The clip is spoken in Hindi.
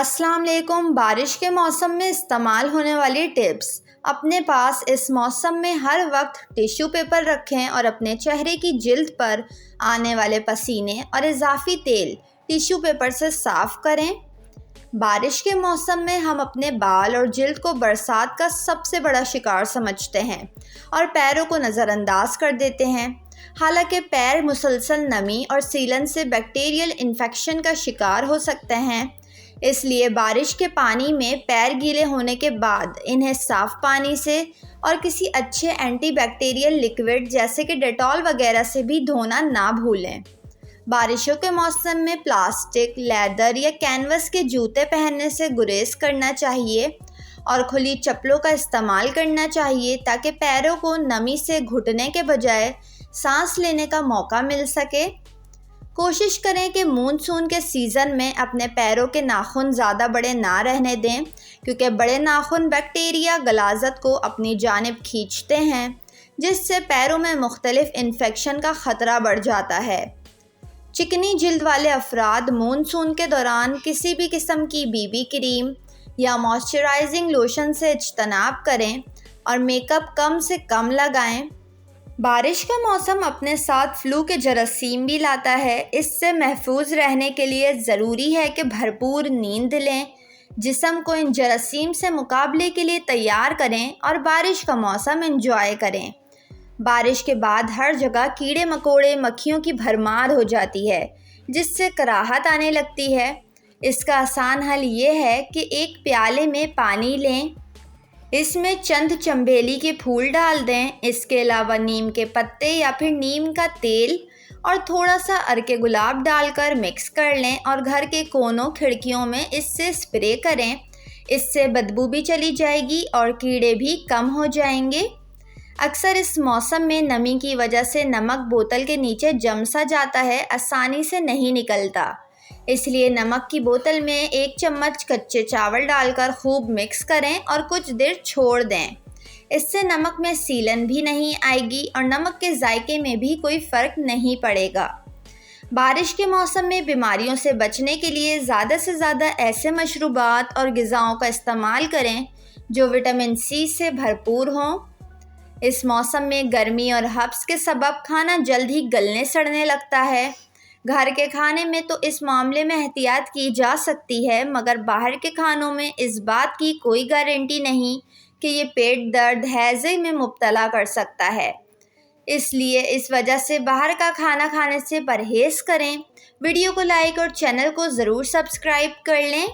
अस्सलाम वालेकुम। बारिश के मौसम में इस्तेमाल होने वाली टिप्स। अपने पास इस मौसम में हर वक्त टिश्यू पेपर रखें और अपने चेहरे की जिल्द पर आने वाले पसीने और इजाफी तेल टिश्यू पेपर से साफ़ करें। बारिश के मौसम में हम अपने बाल और जिल्द को बरसात का सबसे बड़ा शिकार समझते हैं और पैरों को नज़रअंदाज कर देते हैं। हालांकि पैर मुसलसल नमी और सीलन से बैक्टीरियल इन्फेक्शन का शिकार हो सकते हैं, इसलिए बारिश के पानी में पैर गीले होने के बाद इन्हें साफ़ पानी से और किसी अच्छे एंटीबैक्टीरियल लिक्विड जैसे कि डेटॉल वगैरह से भी धोना ना भूलें। बारिशों के मौसम में प्लास्टिक, लेदर या कैनवस के जूते पहनने से गुरेज करना चाहिए और खुली चप्पलों का इस्तेमाल करना चाहिए ताकि पैरों को नमी से घुटने के बजाय सांस लेने का मौका मिल सके। कोशिश करें कि मानसून के सीज़न में अपने पैरों के नाखून ज़्यादा बड़े ना रहने दें, क्योंकि बड़े नाखून बैक्टीरिया गलाज़त को अपनी जानिब खींचते हैं, जिससे पैरों में मुख्तलिफ इन्फेक्शन का ख़तरा बढ़ जाता है। चिकनी जिल्द वाले अफराद मानसून के दौरान किसी भी किस्म की बीबी क्रीम या मॉइस्चराइजिंग लोशन से इज्तनाब करें और मेकअप कम से कम लगाएं। बारिश का मौसम अपने साथ फ्लू के जरासीम भी लाता है। इससे महफूज रहने के लिए ज़रूरी है कि भरपूर नींद लें, जिस्म को इन जरासीम से मुकाबले के लिए तैयार करें और बारिश का मौसम एंजॉय करें। बारिश के बाद हर जगह कीड़े मकोड़े मक्खियों की भरमार हो जाती है, जिससे कराहत आने लगती है। इसका आसान हल ये है कि एक प्याले में पानी लें, इसमें चंद चंबेली के फूल डाल दें। इसके अलावा नीम के पत्ते या फिर नीम का तेल और थोड़ा सा अर्के गुलाब डालकर मिक्स कर लें और घर के कोनों खिड़कियों में इससे स्प्रे करें। इससे बदबू भी चली जाएगी और कीड़े भी कम हो जाएंगे। अक्सर इस मौसम में नमी की वजह से नमक बोतल के नीचे जम सा जाता है, आसानी से नहीं निकलता। इसलिए नमक की बोतल में 1 चम्मच कच्चे चावल डालकर खूब मिक्स करें और कुछ देर छोड़ दें। इससे नमक में सीलन भी नहीं आएगी और नमक के जायके में भी कोई फ़र्क नहीं पड़ेगा। बारिश के मौसम में बीमारियों से बचने के लिए ज़्यादा से ज़्यादा ऐसे मशरूबात और ग़िज़ाओं का इस्तेमाल करें जो विटामिन सी से भरपूर हों। इस मौसम में गर्मी और हब्स के सबब खाना जल्द ही गलने सड़ने लगता है। घर के खाने में तो इस मामले में एहतियात की जा सकती है, मगर बाहर के खानों में इस बात की कोई गारंटी नहीं कि ये पेट दर्द, हैज़े में मुब्तला कर सकता है। इसलिए इस वजह से बाहर का खाना खाने से परहेज़ करें। वीडियो को लाइक और चैनल को ज़रूर सब्सक्राइब कर लें।